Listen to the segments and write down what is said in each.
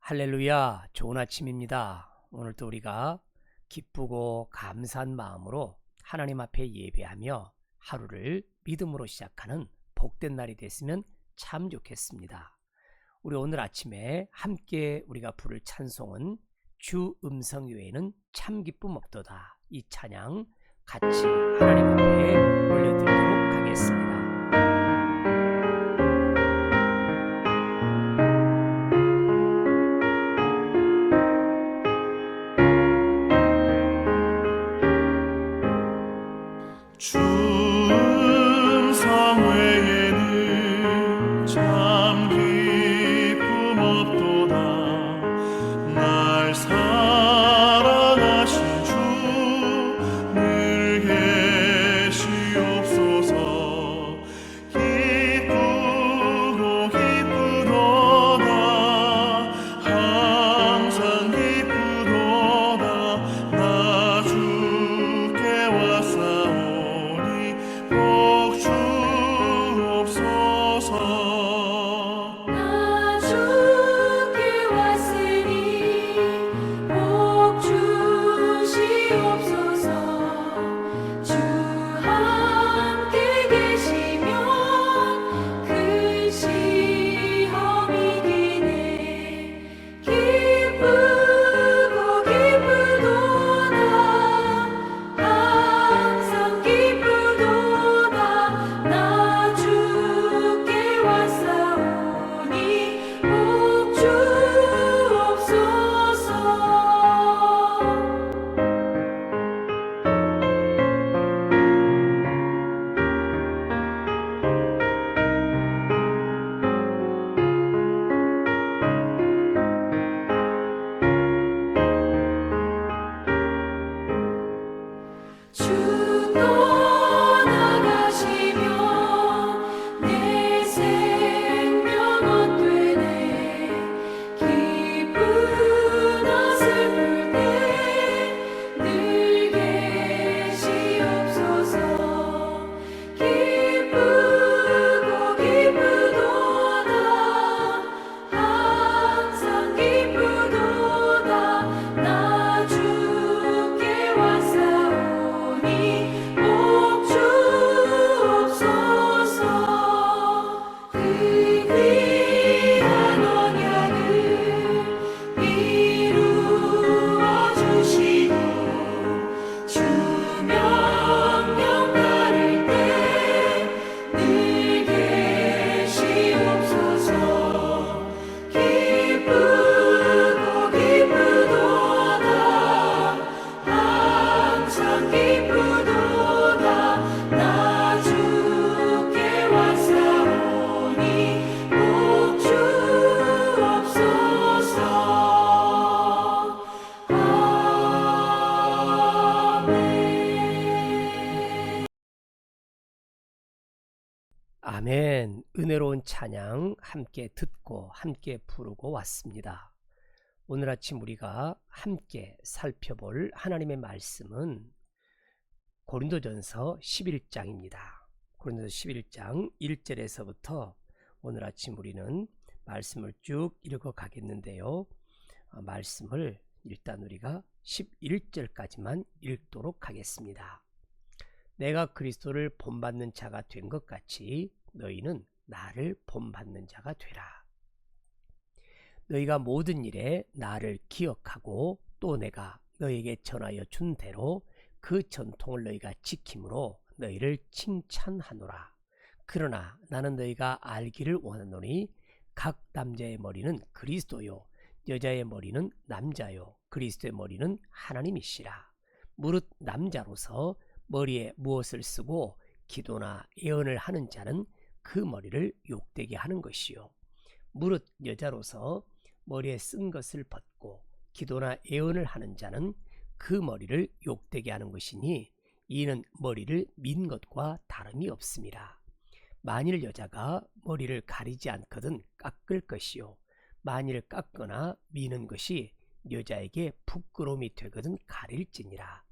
할렐루야, 좋은 아침입니다. 오늘도 우리가 기쁘고 감사한 마음으로 하나님 앞에 예배하며 하루를 믿음으로 시작하는 복된 날이 됐으면 참 좋겠습니다. 우리 오늘 아침에 함께 우리가 부를 찬송은 주 음성 외에는 참 기쁨 없도다. 이 찬양 같이 하나님 앞에 올려드리도록 하겠습니다. 주 음성 외에는 참 기쁨 없도다. 날 사랑하신 주 늘 계시옵소서. 기쁘고 기쁘도다. 항상 기쁘도다. 나 주께 왔사오니 복 주옵소서. 나 주께 왔으니 복 주시옵소서. 주 함께 계시면 큰 시험이 기네. 기쁘고 기쁘도다. 항상 기쁘도다. 나 주께 왔사오니 복 주옵소서. 주 떠나가시면 내 생명 헛되네. 기쁘나 슬플 때 늘 계시옵소서. 기쁘고 기쁘도다. 항상 기쁘도다. 나 주께 왔사오니 복 주옵소서. 그 귀한 언약을 이루어 주시고 주 명령 따를 때 늘 계시옵소서. 기쁘고 기쁘도다. 항상 기쁘도다. 나 주께 왔사오니 복 주옵소서. 아멘. 아멘. 은혜로운 찬양 함께 듣고 함께 부르고 왔습니다. 오늘 아침 우리가 함께 살펴볼 하나님의 말씀은 고린도전서 11장입니다. 고린도전서 11장 1절에서부터 오늘 아침 우리는 말씀을 쭉 읽어 가겠는데요. 말씀을 일단 우리가 11절까지만 읽도록 하겠습니다. 내가 그리스도를 본받는 자가 된 것 같이 너희는 나를 본받는 자가 되라. 너희가 모든 일에 나를 기억하고 또 내가 너희에게 전하여 준 대로 그 전통을 너희가 지킴으로 너희를 칭찬하노라. 그러나 나는 너희가 알기를 원하노니 각 남자의 머리는 그리스도요 여자의 머리는 남자요 그리스도의 머리는 하나님이시라. 무릇 남자로서 머리에 무엇을 쓰고 기도나 예언을 하는 자는 그 머리를 욕되게 하는 것이요 무릇 여자로서 머리에 쓴 것을 벗고 기도나 예언을 하는 자는 그 머리를 욕되게 하는 것이니 이는 머리를 민 것과 다름이 없음이라. 만일 여자가 머리를 가리지 않거든 깎을 것이요 만일 깎거나 미는 것이 여자에게 부끄러움이 되거든 가릴지니라.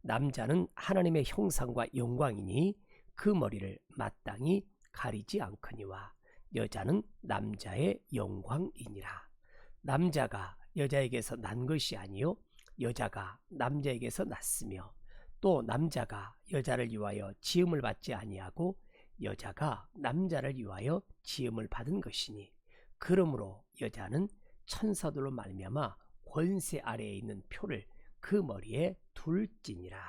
남자는 하나님의 형상과 영광이니 그 머리를 마땅히 가리지 않거니와 여자는 남자의 영광이니라. 남자가 여자에게서 난 것이 아니요 여자가 남자에게서 났으며 또 남자가 여자를 위하여 지음을 받지 아니하고 여자가 남자를 위하여 지음을 받은 것이니 그러므로 여자는 천사들로 말미암아 권세 아래에 있는 표를 그 머리에 둘지니라.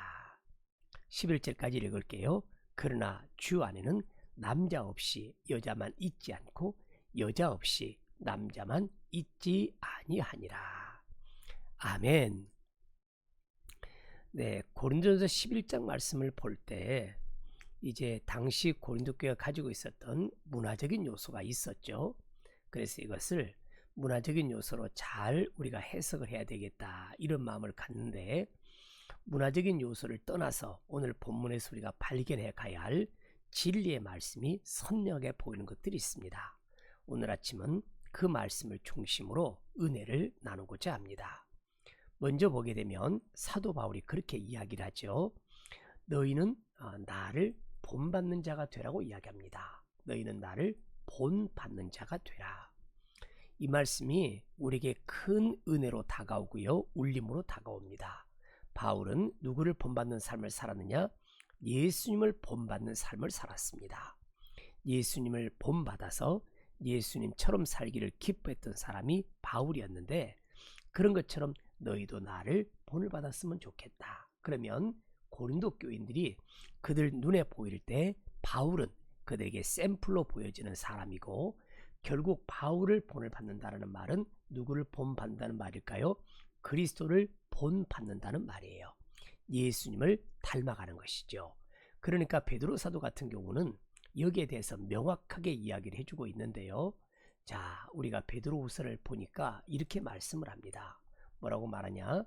11절까지 읽을게요. 그러나 주 안에는 남자 없이 여자만 있지 않고 여자 없이 남자만 있지 아니하니라. 아멘. 네, 고린도전서 11장 말씀을 볼 때 이제 당시 고린도 교회가 가지고 있었던 문화적인 요소가 있었죠. 그래서 이것을 문화적인 요소로 잘 우리가 해석을 해야 되겠다 이런 마음을 갖는데 문화적인 요소를 떠나서 오늘 본문에서 우리가 발견해 가야 할 진리의 말씀이 선명하게 보이는 것들이 있습니다. 오늘 아침은 그 말씀을 중심으로 은혜를 나누고자 합니다. 먼저 보게 되면 사도 바울이 그렇게 이야기를 하죠. 너희는 나를 본받는 자가 되라고 이야기합니다. 너희는 나를 본받는 자가 되라. 이 말씀이 우리에게 큰 은혜로 다가오고요. 울림으로 다가옵니다. 바울은 누구를 본받는 삶을 살았느냐? 예수님을 본받는 삶을 살았습니다. 예수님을 본받아서 예수님처럼 살기를 기뻐했던 사람이 바울이었는데 그런 것처럼 너희도 나를 본을 받았으면 좋겠다. 그러면 고린도 교인들이 그들 눈에 보일 때 바울은 그들에게 샘플로 보여지는 사람이고 결국 바울을 본을 받는다는 말은 누구를 본받는다는 말일까요? 그리스도를 본받는다는 말이에요. 예수님을 닮아가는 것이죠. 그러니까 베드로 사도 같은 경우는 여기에 대해서 명확하게 이야기를 해주고 있는데요. 자, 우리가 베드로후서를 보니까 이렇게 말씀을 합니다. 뭐라고 말하냐?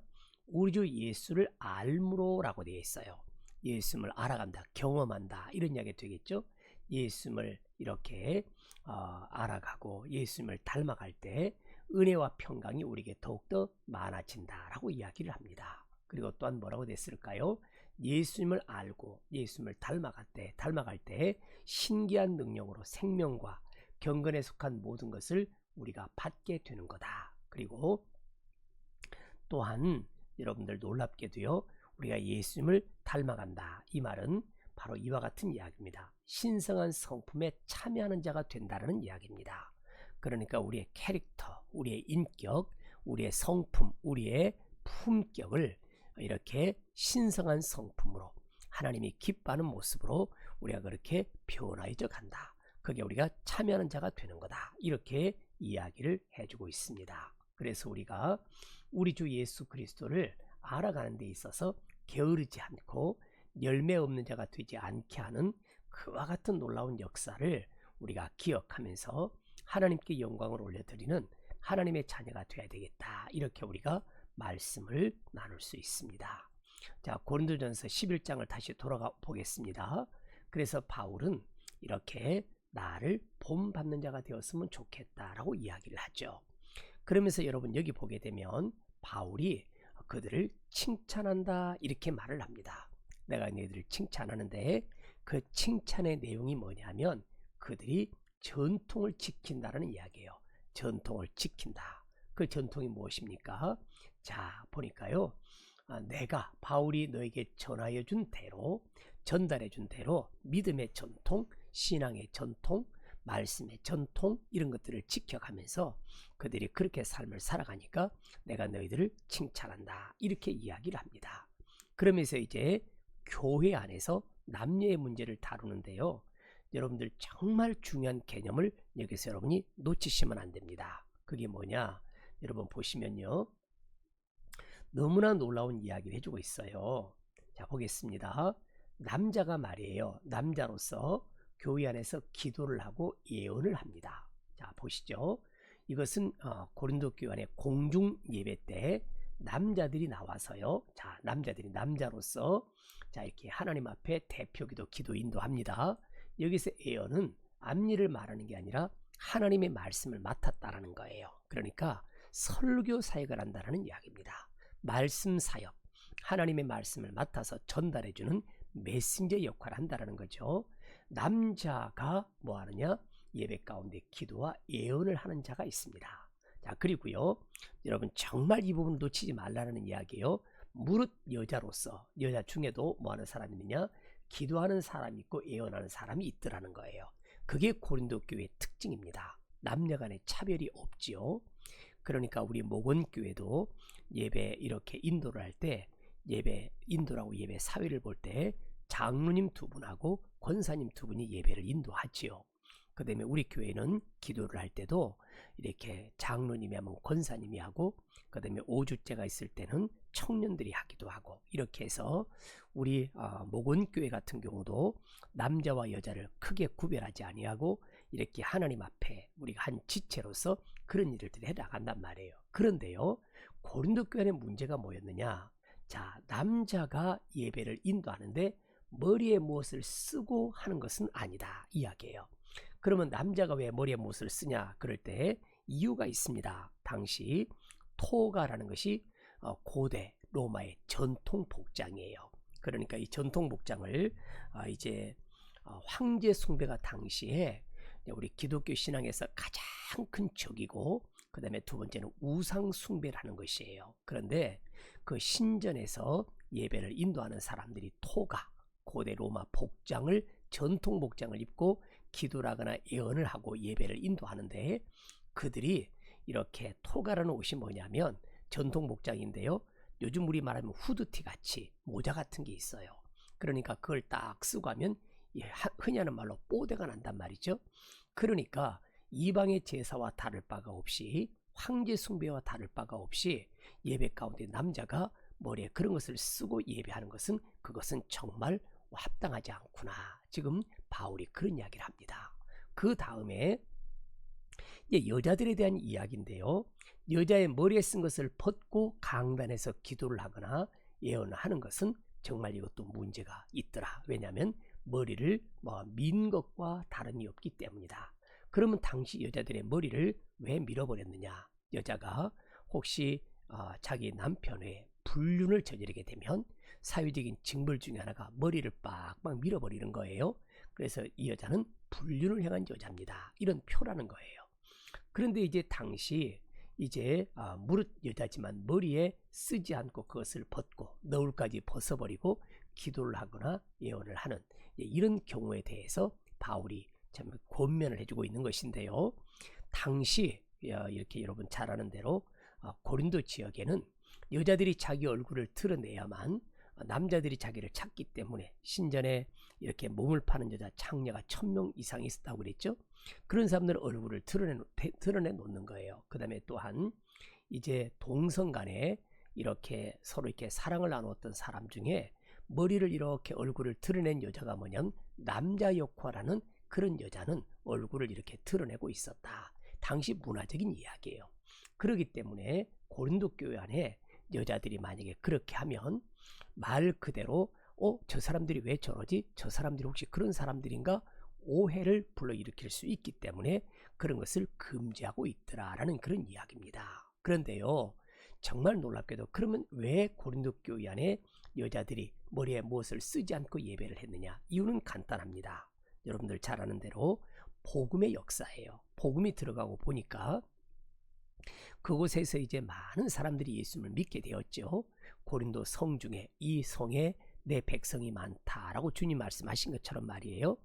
우리 주 예수를 알므로라고 되어 있어요. 예수님을 알아간다, 경험한다 이런 이야기 되겠죠. 예수님을 이렇게 알아가고 예수님을 닮아갈 때 은혜와 평강이 우리에게 더욱더 많아진다라고 이야기를 합니다. 그리고 또한 뭐라고 됐을까요? 예수님을 알고 예수님을 닮아갈 때 신기한 능력으로 생명과 경건에 속한 모든 것을 우리가 받게 되는 거다. 그리고 또한 여러분들 놀랍게도요. 우리가 예수님을 닮아간다. 이 말은 바로 이와 같은 이야기입니다. 신성한 성품에 참여하는 자가 된다는 이야기입니다. 그러니까 우리의 캐릭터, 우리의 인격, 우리의 성품, 우리의 품격을 이렇게 신성한 성품으로 하나님이 기뻐하는 모습으로 우리가 그렇게 변화해져 간다. 그게 우리가 참여하는 자가 되는 거다. 이렇게 이야기를 해주고 있습니다. 그래서 우리가 우리 주 예수 그리스도를 알아가는 데 있어서 게으르지 않고 열매 없는 자가 되지 않게 하는 그와 같은 놀라운 역사를 우리가 기억하면서 하나님께 영광을 올려드리는 하나님의 자녀가 되어야 되겠다. 이렇게 우리가 말씀을 나눌 수 있습니다. 자, 고린도전서 11장을 다시 돌아가 보겠습니다. 그래서 바울은 이렇게 나를 본받는 자가 되었으면 좋겠다라고 이야기를 하죠. 그러면서 여러분 여기 보게 되면 바울이 그들을 칭찬한다 이렇게 말을 합니다. 내가 너희들을 칭찬하는데 그 칭찬의 내용이 뭐냐면 그들이 전통을 지킨다는 이야기예요. 전통을 지킨다. 그 전통이 무엇입니까? 자, 보니까요. 내가 바울이 너에게 전하여 준 대로 전달해 준 대로 믿음의 전통, 신앙의 전통, 말씀의 전통 이런 것들을 지켜가면서 그들이 그렇게 삶을 살아가니까 내가 너희들을 칭찬한다. 이렇게 이야기를 합니다. 그러면서 이제 교회 안에서 남녀의 문제를 다루는데요. 여러분들 정말 중요한 개념을 여기서 여러분이 놓치시면 안 됩니다. 그게 뭐냐? 여러분 보시면요. 너무나 놀라운 이야기를 해주고 있어요. 자, 보겠습니다. 남자가 말이에요. 남자로서 교회 안에서 기도를 하고 예언을 합니다. 자, 보시죠. 이것은 고린도 교회 안에 공중 예배 때 남자들이 나와서요. 자, 남자들이 남자로서 자, 이렇게 하나님 앞에 대표기도 기도 인도합니다. 여기서 예언은 앞일을 말하는 게 아니라 하나님의 말씀을 맡았다라는 거예요. 그러니까 설교 사역을 한다는 이야기입니다. 말씀 사역, 하나님의 말씀을 맡아서 전달해주는 메신저 역할을 한다는 거죠. 남자가 뭐 하느냐? 예배 가운데 기도와 예언을 하는 자가 있습니다. 자, 그리고요, 여러분 정말 이 부분 놓치지 말라는 이야기예요. 무릇 여자로서, 여자 중에도 뭐 하는 사람이 있느냐? 기도하는 사람이 있고 예언하는 사람이 있더라는 거예요. 그게 고린도 교회의 특징입니다. 남녀 간의 차별이 없지요. 그러니까 우리 목원교회도 예배 이렇게 인도를 할 때, 예배 인도라고 예배 사회를 볼 때 장로님 두 분하고 권사님 두 분이 예배를 인도하지요. 그 다음에 우리 교회는 기도를 할 때도 이렇게 장로님이 하면 권사님이 하고, 그 다음에 오주째가 있을 때는 청년들이 하기도 하고, 이렇게 해서 우리 목원교회 같은 경우도 남자와 여자를 크게 구별하지 아니하고 이렇게 하나님 앞에 우리가 한 지체로서 그런 일을 해나간단 말이에요. 그런데요, 고린도 교회의 문제가 뭐였느냐? 자, 남자가 예배를 인도하는데 머리에 무엇을 쓰고 하는 것은 아니다 이야기예요. 그러면 남자가 왜 머리에 무엇을 쓰냐? 그럴 때 이유가 있습니다. 당시 토가라는 것이 고대 로마의 전통 복장이에요. 그러니까 이 전통 복장을 이제 황제 숭배가 당시에 우리 기독교 신앙에서 가장 큰 적이고, 그 다음에 두 번째는 우상 숭배라는 것이에요. 그런데 그 신전에서 예배를 인도하는 사람들이 토가, 고대 로마 복장을, 전통 복장을 입고 기도를 하거나 예언을 하고 예배를 인도하는데, 그들이 이렇게 토가라는 옷이 뭐냐면 전통 복장인데요, 요즘 우리 말하면 후드티 같이 모자 같은 게 있어요. 그러니까 그걸 딱 쓰고 하면 흔히 하는 말로 뽀대가 난단 말이죠. 그러니까 이방의 제사와 다를 바가 없이, 황제 숭배와 다를 바가 없이 예배 가운데 남자가 머리에 그런 것을 쓰고 예배하는 것은, 그것은 정말 합당하지 않구나. 지금 바울이 그런 이야기를 합니다. 그 다음에 여자들에 대한 이야기인데요, 여자의 머리에 쓴 것을 벗고 강단에서 기도를 하거나 예언을 하는 것은 정말 이것도 문제가 있더라. 왜냐하면 머리를 민 것과 다름이 없기 때문이다. 그러면 당시 여자들의 머리를 왜 밀어버렸느냐? 여자가 혹시 자기 남편의 불륜을 저지르게 되면 사회적인 징벌 중에 하나가 머리를 빡빡 밀어버리는 거예요. 그래서 이 여자는 불륜을 향한 여자입니다. 이런 표라는 거예요. 그런데 이제 당시 무릇 여자지만 머리에 쓰지 않고 그것을 벗고 너울까지 벗어버리고 기도를 하거나 예언을 하는 이런 경우에 대해서 바울이 참 권면을 해주고 있는 것인데요. 당시 이렇게 여러분 잘 아는 대로 고린도 지역에는 여자들이 자기 얼굴을 드러내야만 남자들이 자기를 찾기 때문에 신전에 이렇게 몸을 파는 여자 창녀가 1000명 이상 있었다고 그랬죠. 그런 사람들은 얼굴을 드러내 놓는 거예요. 그 다음에 또한 이제 동성 간에 이렇게 서로 이렇게 사랑을 나누었던 사람 중에 머리를 이렇게 얼굴을 드러낸 여자가 뭐냐면 남자 역화라는 그런 여자는 얼굴을 이렇게 드러내고 있었다. 당시 문화적인 이야기예요. 그렇기 때문에 고린도 교회 안에 여자들이 만약에 그렇게 하면 말 그대로 저 사람들이 왜 저러지? 저 사람들이 혹시 그런 사람들인가? 오해를 불러일으킬 수 있기 때문에 그런 것을 금지하고 있더라라는 그런 이야기입니다. 그런데요, 정말 놀랍게도 그러면 왜 고린도 교회 안에 여자들이 머리에 무엇을 쓰지 않고 예배를 했느냐? 이유는 간단합니다. 여러분들 잘 아는 대로 복음의 역사예요. 복음이 들어가고 보니까 그곳에서 이제 많은 사람들이 예수님을 믿게 되었죠. 고린도 성 중에 이 성에 내 백성이 많다라고 주님 말씀하신 것처럼 말이에요.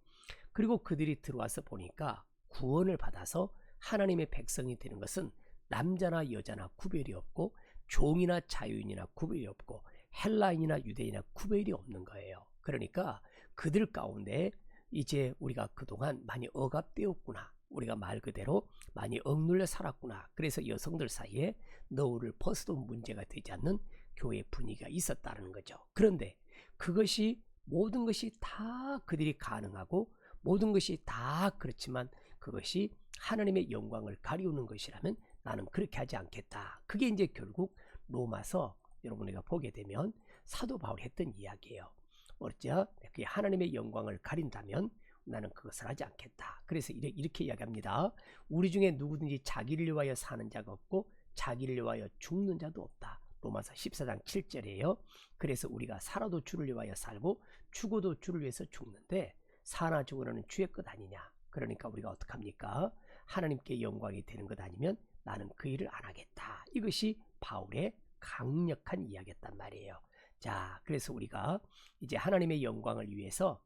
그리고 그들이 들어와서 보니까 구원을 받아서 하나님의 백성이 되는 것은 남자나 여자나 구별이 없고 종이나 자유인이나 구별이 없고 헬라인이나 유대인이나 구별이 없는 거예요. 그러니까 그들 가운데 이제 우리가 그동안 많이 억압되었구나. 우리가 말 그대로 많이 억눌려 살았구나. 그래서 여성들 사이에 너울을 벗어도 문제가 되지 않는 교회 분위기가 있었다는 거죠. 그런데 그것이 모든 것이 다 그들이 가능하고 모든 것이 다 그렇지만 그것이 하나님의 영광을 가리우는 것이라면 나는 그렇게 하지 않겠다. 그게 이제 결국 로마서 여러분 우리가 보게 되면 사도 바울이 했던 이야기예요. 어째 그게 하나님의 영광을 가린다면 나는 그것을 하지 않겠다. 그래서 이렇게 이야기합니다. 우리 중에 누구든지 자기를 위하여 사는 자가 없고 자기를 위하여 죽는 자도 없다. 로마서 14장 7절이에요. 그래서 우리가 살아도 주를 위하여 살고 죽어도 주를 위해서 죽는데 사나 죽으라는 주의 것 아니냐. 그러니까 우리가 어떡합니까? 하나님께 영광이 되는 것 아니면 나는 그 일을 안 하겠다. 이것이 바울의 강력한 이야기였단 말이에요. 자, 그래서 우리가 이제 하나님의 영광을 위해서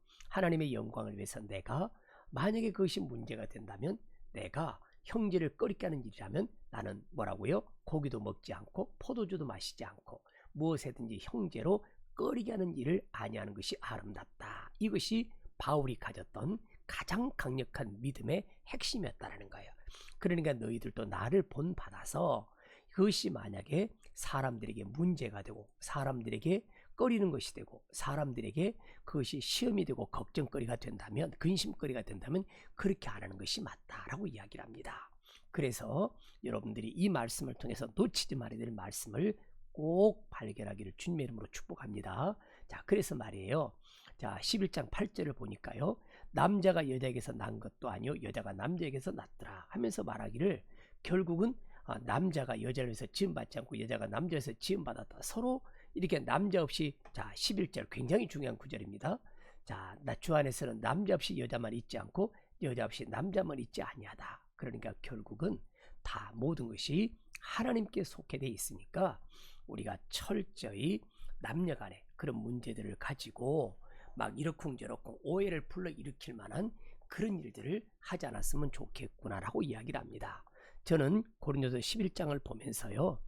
내가 만약에 그것이 문제가 된다면, 내가 형제를 꺼리게 하는 일이라면 나는 뭐라고요? 고기도 먹지 않고 포도주도 마시지 않고 무엇이든지 형제로 꺼리게 하는 일을 아니하는 것이 아름답다. 이것이 바울이 가졌던 가장 강력한 믿음의 핵심이었다는 거예요. 그러니까 너희들도 나를 본받아서 그것이 만약에 사람들에게 문제가 되고 사람들에게 꺼리는 것이 되고 사람들에게 그것이 시험이 되고 걱정거리가 된다면, 근심거리가 된다면 그렇게 안 하는 것이 맞다라고 이야기를 합니다. 그래서 여러분들이 이 말씀을 통해서 놓치지 말아야 될 말씀을 꼭 발견하기를 주님의 이름으로 축복합니다. 자, 그래서 말이에요. 자, 11장 8절을 보니까요, 남자가 여자에게서 난 것도 아니요 여자가 남자에게서 났더라 하면서 말하기를, 결국은 남자가 여자를 위해서 지음받지 않고 여자가 남자에서 지음받았다. 서로 이렇게 남자 없이, 자 11절 굉장히 중요한 구절입니다. 자, 나 주 안에서는 남자 없이 여자만 있지 않고 여자 없이 남자만 있지 아니하다. 그러니까 결국은 다 모든 것이 하나님께 속해 돼 있으니까 우리가 철저히 남녀 간의 그런 문제들을 가지고 막 이러쿵저러쿵 오해를 불러일으킬 만한 그런 일들을 하지 않았으면 좋겠구나라고 이야기를 합니다. 저는 고린도서 11장을 보면서요,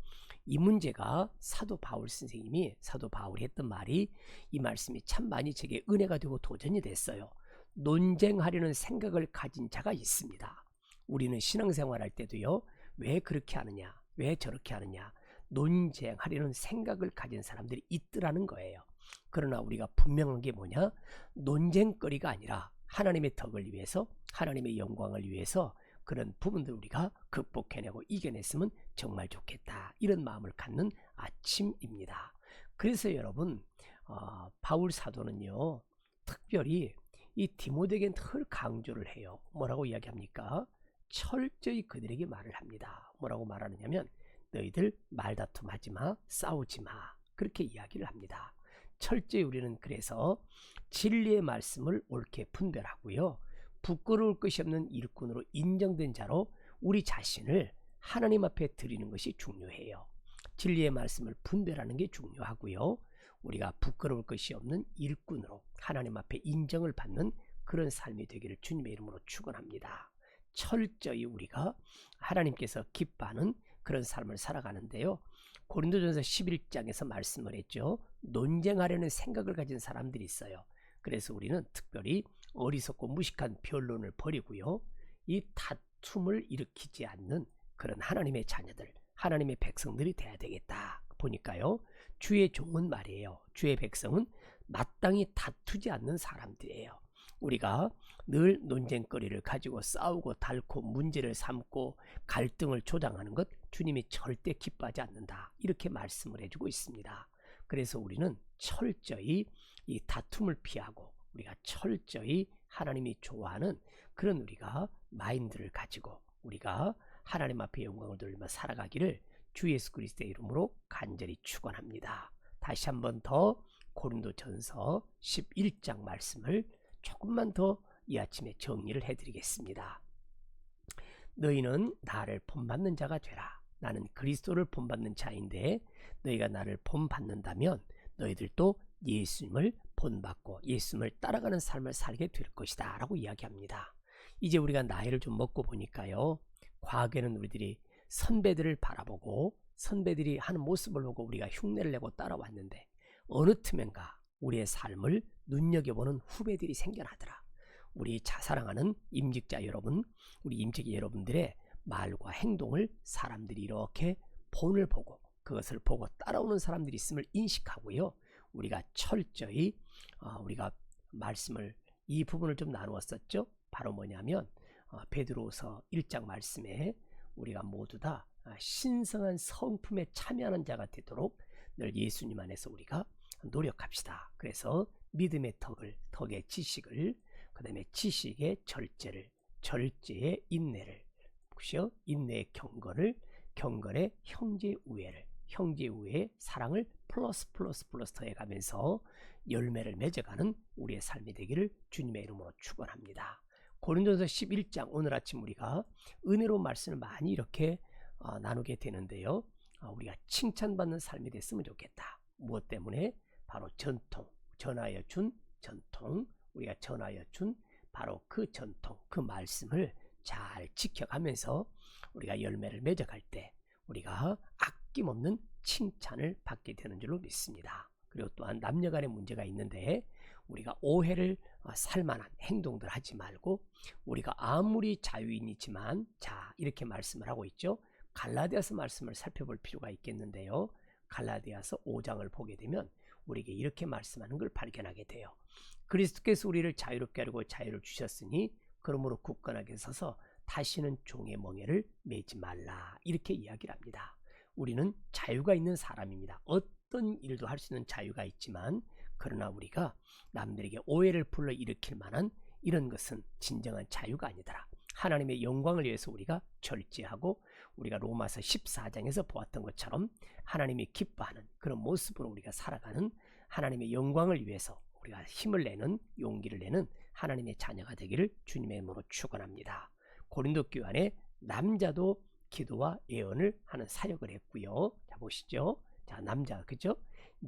이 문제가 사도 바울이 했던 말이, 이 말씀이 참 많이 제게 은혜가 되고 도전이 됐어요. 논쟁하려는 생각을 가진 자가 있습니다. 우리는 신앙생활 할 때도요, 왜 그렇게 하느냐, 왜 저렇게 하느냐, 논쟁하려는 생각을 가진 사람들이 있더라는 거예요. 그러나 우리가 분명한 게 뭐냐, 논쟁거리가 아니라 하나님의 덕을 위해서, 하나님의 영광을 위해서 그런 부분들 우리가 극복해내고 이겨냈으면 정말 좋겠다, 이런 마음을 갖는 아침입니다. 그래서 여러분, 바울 사도는요, 특별히 이 디모데에게 늘 강조를 해요. 뭐라고 이야기합니까? 철저히 그들에게 말을 합니다. 뭐라고 말하느냐면, 너희들 말다툼하지 마, 싸우지 마, 그렇게 이야기를 합니다. 철저히 우리는 그래서 진리의 말씀을 옳게 분별하고요, 부끄러울 것이 없는 일꾼으로 인정된 자로 우리 자신을 하나님 앞에 드리는 것이 중요해요. 진리의 말씀을 분별하는 게 중요하고요, 우리가 부끄러울 것이 없는 일꾼으로 하나님 앞에 인정을 받는 그런 삶이 되기를 주님의 이름으로 축원합니다. 철저히 우리가 하나님께서 기뻐하는 그런 삶을 살아가는데요, 고린도전서 11장에서 말씀을 했죠. 논쟁하려는 생각을 가진 사람들이 있어요. 그래서 우리는 특별히 어리석고 무식한 변론을 버리고요, 이 다툼을 일으키지 않는 그런 하나님의 자녀들, 하나님의 백성들이 돼야 되겠다 보니까요, 주의 종은 말이에요, 주의 백성은 마땅히 다투지 않는 사람들이에요. 우리가 늘 논쟁거리를 가지고 싸우고 닳고 문제를 삼고 갈등을 조장하는 것 주님이 절대 기뻐하지 않는다, 이렇게 말씀을 해주고 있습니다. 그래서 우리는 철저히 이 다툼을 피하고 우리가 철저히 하나님이 좋아하는 그런 우리가 마인드를 가지고 우리가 하나님 앞에 영광을 돌리며 살아가기를 주 예수 그리스도의 이름으로 간절히 축원합니다. 다시 한번 더 고린도전서 11장 말씀을 조금만 더 이 아침에 정리를 해드리겠습니다. 너희는 나를 본받는 자가 되라. 나는 그리스도를 본받는 자인데 너희가 나를 본받는다면 너희들도 예수님을 본받고 예수님을 따라가는 삶을 살게 될 것이다 라고 이야기합니다. 이제 우리가 나이를 좀 먹고 보니까요, 과거에는 우리들이 선배들을 바라보고 선배들이 하는 모습을 보고 우리가 흉내를 내고 따라왔는데, 어느 틈엔가 우리의 삶을 눈여겨보는 후배들이 생겨나더라. 우리 사랑하는 임직자 여러분, 우리 임직이 여러분들의 말과 행동을 사람들이 이렇게 본을 보고 그것을 보고 따라오는 사람들이 있음을 인식하고요, 우리가 철저히 우리가 말씀을 이 부분을 좀 나누었었죠. 바로 뭐냐면 베드로서 1장 말씀에 우리가 모두 다 신성한 성품에 참여하는 자가 되도록 늘 예수님 안에서 우리가 노력합시다. 그래서 믿음의 덕의 지식을, 그 다음에 지식의 절제를, 절제의 인내를, 인내의 경건을, 경건의 형제 우애를, 형제 우애의 사랑을 플러스 더해가면서 열매를 맺어가는 우리의 삶이 되기를 주님의 이름으로 축원합니다. 고린도서 11장 오늘 아침 우리가 은혜로운 말씀을 많이 이렇게 나누게 되는데요. 우리가 칭찬받는 삶이 됐으면 좋겠다. 무엇 때문에? 바로 전통, 전하여 준 전통, 우리가 전하여 준 바로 그 전통, 그 말씀을 잘 지켜가면서 우리가 열매를 맺어갈 때 우리가 아낌없는 칭찬을 받게 되는 줄로 믿습니다. 그리고 또한 남녀 간의 문제가 있는데 우리가 오해를 살만한 행동들 하지 말고 우리가 아무리 자유인이지만 자 이렇게 말씀을 하고 있죠. 갈라디아서 말씀을 살펴볼 필요가 있겠는데요. 갈라디아서 5장을 보게 되면 우리에게 이렇게 말씀하는 걸 발견하게 돼요. 그리스도께서 우리를 자유롭게 하려고 자유를 주셨으니 그러므로 굳건하게 서서 다시는 종의 멍에를 매지 말라 이렇게 이야기를 합니다. 우리는 자유가 있는 사람입니다. 어떤 일도 할 수 있는 자유가 있지만 그러나 우리가 남들에게 오해를 불러일으킬 만한 이런 것은 진정한 자유가 아니더라. 하나님의 영광을 위해서 우리가 절제하고 우리가 로마서 14장에서 보았던 것처럼 하나님이 기뻐하는 그런 모습으로 우리가 살아가는 하나님의 영광을 위해서 우리가 힘을 내는 용기를 내는 하나님의 자녀가 되기를 주님의 이름으로 축원합니다. 고린도 교회 안에 남자도 기도와 예언을 하는 사역을 했고요. 자 보시죠. 자 남자 그죠?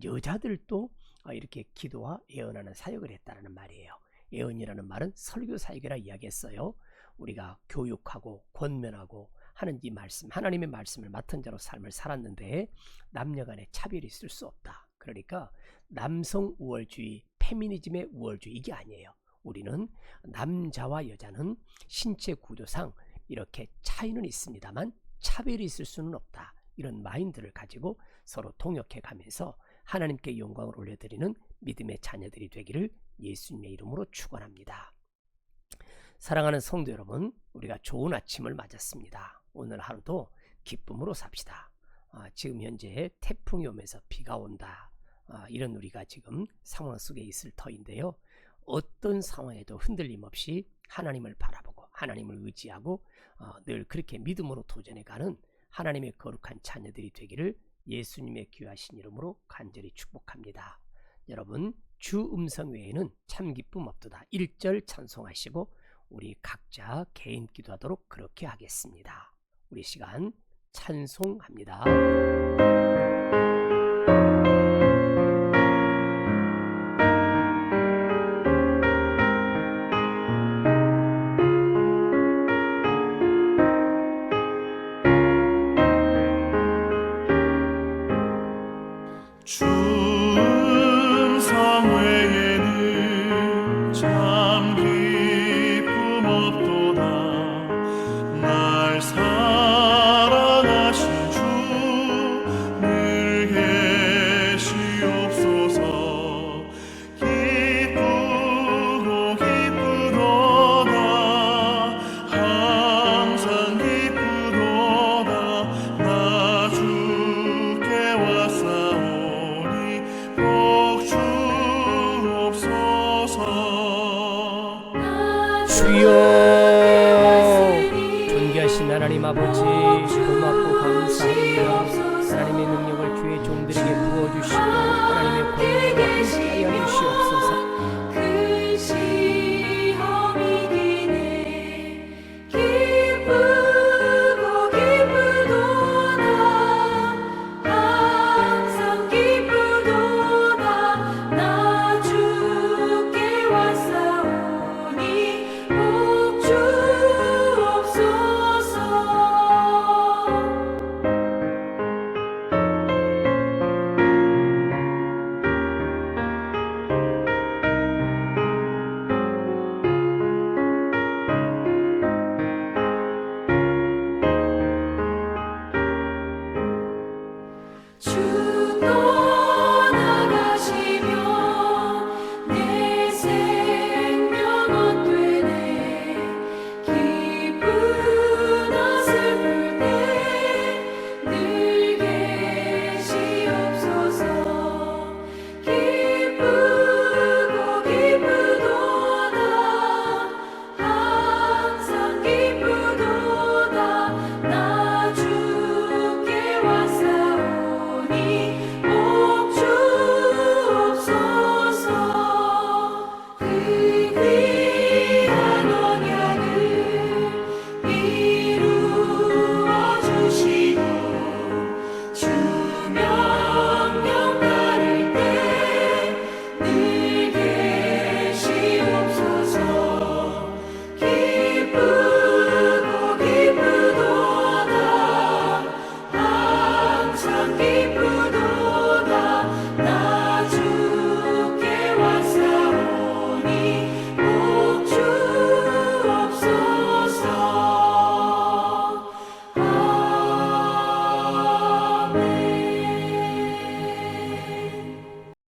여자들도 이렇게 기도와 예언하는 사역을 했다는 말이에요. 예언이라는 말은 설교 사역이라 이야기했어요. 우리가 교육하고 권면하고 하는 이 말씀, 하나님의 말씀을 맡은 자로 삶을 살았는데 남녀 간에 차별이 있을 수 없다. 그러니까 남성 우월주의, 페미니즘의 우월주의 이게 아니에요. 우리는 남자와 여자는 신체 구조상 이렇게 차이는 있습니다만 차별이 있을 수는 없다. 이런 마인드를 가지고 서로 동역해 가면서 하나님께 영광을 올려드리는 믿음의 자녀들이 되기를 예수님의 이름으로 축원합니다. 사랑하는 성도 여러분, 우리가 좋은 아침을 맞았습니다. 오늘 하루도 기쁨으로 삽시다. 지금 현재 태풍이 오면서 비가 온다. 이런 우리가 지금 상황 속에 있을 터인데요. 어떤 상황에도 흔들림 없이 하나님을 바라보고 하나님을 의지하고 늘 그렇게 믿음으로 도전해가는 하나님의 거룩한 자녀들이 되기를 예수님의 귀하신 이름으로 간절히 축복합니다. 여러분 주 음성 외에는 참 기쁨 없도다. 1절 찬송하시고 우리 각자 개인 기도하도록 그렇게 하겠습니다. 우리 시간 찬송합니다. 주 음성 외에는 참 기쁨 없도다. 날 사랑하신 주 늘 계시옵소서. 기쁘고 기쁘도다. 항상 기쁘도다. 나 주께 왔사오니 복 주옵소서. 주여 존귀하신 하나님 아버지 고맙고 감사합니다. 하나님의 능력을 주의 종들에게 부어주시고 하나님의 권능으로 함께하여 주시옵소서. 큰 시험이 기네 기쁘고 기쁘도다 항상 기쁘도다 나 주께 왔사오니 복 주옵소서. 참 기쁘도다